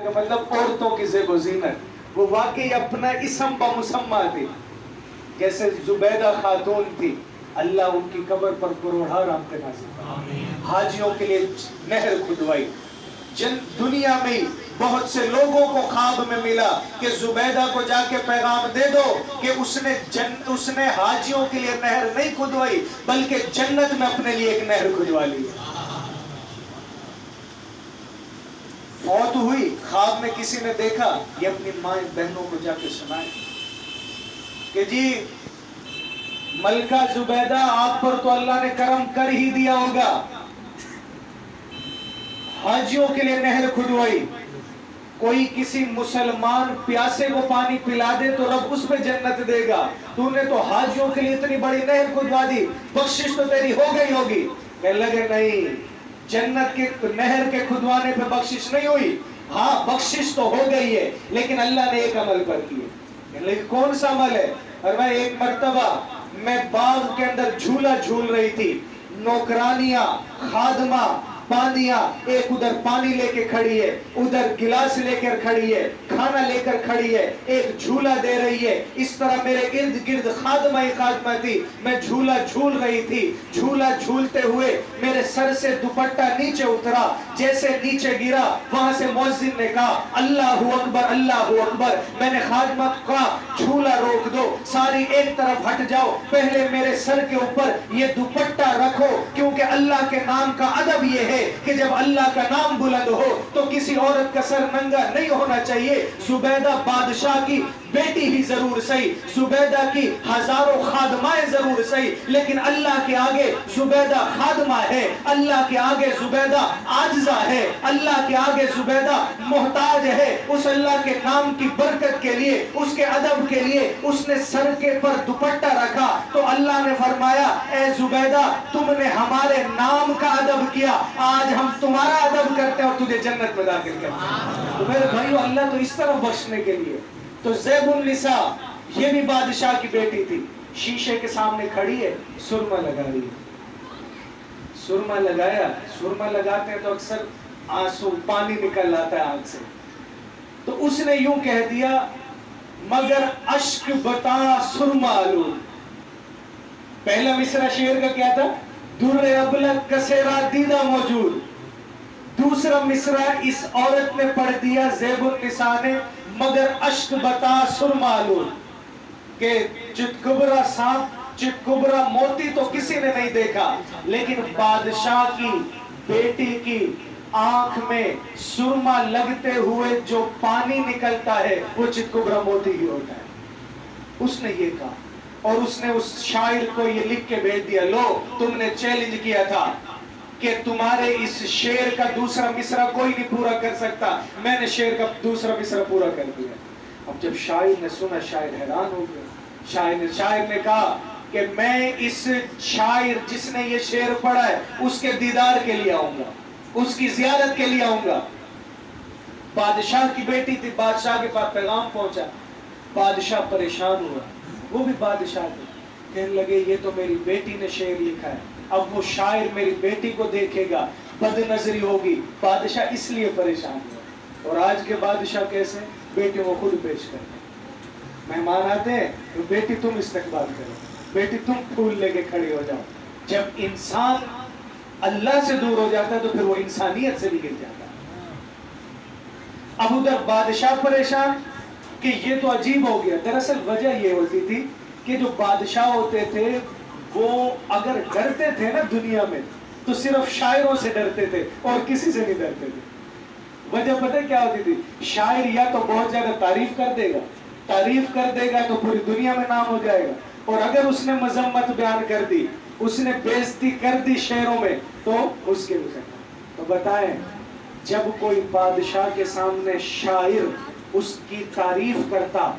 مطلب عورتوں کی زیب و زینت، وہ واقعی اپنا اسم بمسمہ تھی. جیسے زبیدہ خاتون تھی، اللہ ان کی قبر پر کروڑہا رحمتیں نازل فرمائے. حاجیوں کے لیے نہر کھدوائی. دنیا میں بہت سے لوگوں کو خواب میں ملا کہ زبیدہ کو جا کے پیغام دے دو کہ اس نے حاجیوں کے لیے نہر نہیں کھدوائی بلکہ جنت میں اپنے لیے ایک نہر کھدوا لی. فوت ہوئی، خواب میں کسی نے دیکھا، یہ اپنی ماں بہنوں کو جا کے سنائے کہ جی ملکہ زبیدہ آپ پر تو اللہ نے کرم کر ہی دیا ہوگا، حاجیوں کے لیے نہر کھدوائی. کوئی کسی مسلمان پیاسے کو پانی پلا دے تو رب اس پہ جنت دے گا، تو نے تو حاجیوں کے لیے اتنی بڑی نہر کھدوا دی، بخشش تو تیری ہو گئی ہوگی. کہنے لگے نہیں، جنت کے نہر کے کھدوانے پہ بخشش نہیں ہوئی. ہاں بخشش تو ہو گئی ہے لیکن اللہ نے ایک عمل پر کیے. کہنے لگے کون سا عمل ہے؟ اور میں ایک مرتبہ میں باغ کے اندر جھولا جھول رہی تھی، نوکرانیاں خادمہ پانیاں ایک ادھر پانی لے کے کھڑی ہے، ادھر گلاس لے کر کھڑی ہے، کھانا لے کر کھڑی ہے، ایک جھولا دے رہی ہے. اس طرح میرے ارد گرد خادمہ ہی خادمہ تھی. میں جھولا جھول رہی تھی. جھولا جھولتے ہوئے میرے سر سے دوپٹہ نیچے اترا، جیسے نیچے گرا وہاں سے مؤذن نے کہا اللہ اکبر اللہ اکبر. میں نے خادمہ کو کہا جھولا روک دو، ساری ایک طرف ہٹ جاؤ، پہلے میرے سر کے اوپر یہ دوپٹہ رکھو، کیونکہ اللہ کے نام کا ادب یہ ہے کہ جب اللہ کا نام بلند ہو تو کسی عورت کا سر ننگا نہیں ہونا چاہیے. زبیدہ بادشاہ کی بیٹی ہی ضرور صحیح، زبیدہ کی ہزاروں خادمائیں ضرور صحیح، لیکن اللہ کے آگے زبیدہ خادمہ ہے، اللہ کے آگے زبیدہ عاجزہ ہے، اللہ کے آگے زبیدہ محتاج ہے. اس اللہ کے نام کی برکت کے لیے، اس کے ادب کے لیے اس نے سر کے پر دوپٹہ رکھا تو اللہ نے فرمایا اے زبیدہ تم نے ہمارے نام کا ادب کیا، آج ہم تمہارا ادب کرتے ہیں اور تجھے جنت میں داخل کرتے ہیں. تو میرے بھائیو اللہ تو اس طرح بخشنے کے لیے. تو زیب النساء یہ بھی بادشاہ کی بیٹی تھی، شیشے کے سامنے کھڑی ہے، سرما لگا رہی ہے. سرما لگایا، سرما لگاتے ہیں تو اکثر آنسو پانی نکل آتا ہے آنکھ سے. تو اس نے یوں کہہ دیا مگر اشک بتا سرما آلود. پہلا مصرع شعر کا کیا تھا؟ در ابلق کسیرا دیدہ موجود. دوسرا مصرع اس عورت نے پڑھ دیا زیب النساء نے مگر اشک بتا سرما آلود، کہ چتکبرا سانپ چتکبرا موتی تو کسی نے نہیں دیکھا لیکن بادشاہ کی بیٹی کی آنکھ میں سرما لگتے ہوئے جو پانی نکلتا ہے وہ چتکبرا موتی ہی ہوتا ہے. اس نے یہ کہا اور اس نے اس شاعر کو یہ لکھ کے بھیج دیا لو تم نے چیلنج کیا تھا کہ تمہارے اس شعر کا دوسرا مصرع کوئی نہیں پورا کر سکتا، میں نے شعر کا دوسرا مصرع پورا کر دیا. اب جب شاعر نے سنا شاعر حیران ہو گیا. شاعر نے کہا کہ میں اس شاعر جس نے یہ شعر پڑھا ہے اس کے دیدار کے لیے آؤں گا، اس کی زیارت کے لیے آؤں گا. بادشاہ کی بیٹی تھی، بادشاہ کے پاس پیغام پہنچا. بادشاہ پریشان ہوا، وہ بھی بادشاہ تھے. کہنے لگے یہ تو میری بیٹی نے شعر لکھا ہے، اب وہ شاعر میری بیٹی کو دیکھے گا، بد نظری ہوگی. بادشاہ اس لیے پریشان ہوا. اور آج کے بادشاہ کیسے؟ بیٹی کو خود پیش کرتے ہیں. مہمان آتے ہیں تو بیٹی تم استقبال کرو، بیٹی تم پھول لے کے کھڑی ہو جاؤ. جب انسان اللہ سے دور ہو جاتا ہے تو پھر وہ انسانیت سے بھی گر جاتا ہے. اب ادھر بادشاہ پریشان کہ یہ تو عجیب ہو گیا. دراصل وجہ یہ ہوتی تھی کہ جو بادشاہ ہوتے تھے وہ اگر ڈرتے تھے نا دنیا میں تو صرف شاعروں سے ڈرتے تھے اور کسی سے نہیں ڈرتے تھے. وجہ پتہ کیا ہوتی تھی؟ شاعر یا تو بہت زیادہ تعریف کر دے گا، تعریف کر دے گا تو پوری دنیا میں نام ہو جائے گا، اور اگر اس نے مذمت بیان کر دی، اس نے بے عزتی کر دی شعروں میں تو اس کے بھی. تو بتائیں جب کوئی بادشاہ کے سامنے شاعر اس کی تعریف کرتا،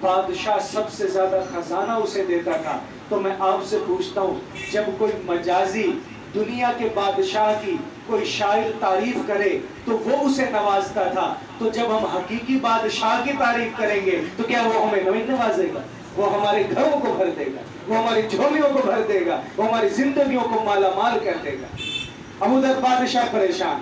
بادشاہ سب سے زیادہ خزانہ اسے دیتا تھا. تو میں آپ سے پوچھتا ہوں جب کوئی مجازی دنیا کے بادشاہ کی کوئی شاعر تعریف کرے تو وہ اسے نوازتا تھا، تو جب ہم حقیقی بادشاہ کی تعریف کریں گے تو کیا وہ ہمیں نہیں نوازے گا؟ وہ ہمارے گھروں کو بھر دے گا، وہ ہماری جھولیوں کو بھر دے گا، وہ ہماری زندگیوں کو مالا مال کر دے گا. اب ادھر بادشاہ پریشان،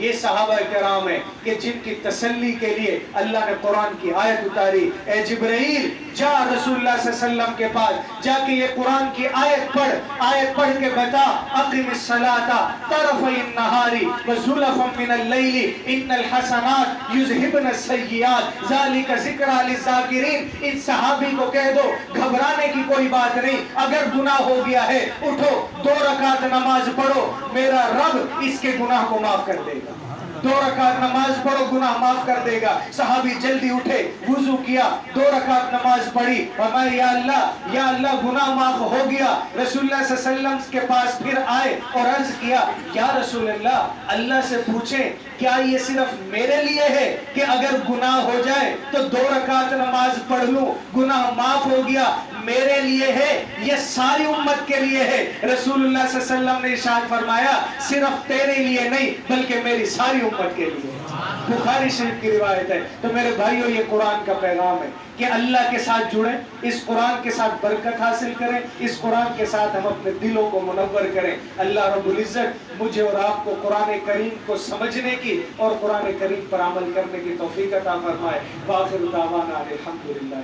یہ صحابہ کرام ہیں کہ جن کی تسلی کے لیے اللہ نے قرآن کی آیت اتاری. اے جبرائیل جا رسول اللہ صلی اللہ علیہ وسلم کے پاس جا کے یہ قرآن کی آیت پڑھ کے بتا. اقم الصلاۃ طرفی النہار وزلفا من اللیل ان الحسنات یذہبن السیئات ذالک ذکریٰ للذاکرین. ان صحابی کو کہہ دو گھبرانے کی کوئی بات نہیں. اگر گناہ ہو گیا ہے اٹھو 2 رکعت نماز پڑھو, میرا رب اس کے گناہ کو معاف کر دے گا. 2 رکعت نماز پڑھو گناہ معاف کر دے گا. صحابی جلدی اٹھے, وضو کیا, 2 رکعت نماز پڑھی, فرمایا یا اللہ گناہ معاف ہو گیا. رسول اللہ صلی اللہ علیہ وسلم کے پاس پھر آئے اور عرض کیا یا رسول اللہ سے پوچھیں کیا یہ صرف میرے لیے ہے کہ اگر گناہ ہو جائے تو 2 رکعت نماز پڑھ لوں گناہ معاف ہو گیا؟ میرے لیے ہے یہ ساری امت کے لیے ہے. رسول اللہ صلی اللہ علیہ وسلم نے ارشاد فرمایا صرف تیرے لیے نہیں بلکہ میری ساری امت کے لیے. بخاری شریف کی روایت ہے. تو میرے بھائیوں یہ قرآن کا پیغام ہے کہ اللہ کے ساتھ جڑیں, اس قرآن کے ساتھ برکت حاصل کریں, اس قرآن کے ساتھ ہم اپنے دلوں کو منور کریں. اللہ رب العزت مجھے اور آپ کو قرآن کریم کو سمجھنے کی اور قرآن کریم پر عمل کرنے کی توفیق عطا فرمائے. وآخر دعوانا الحمدللہ.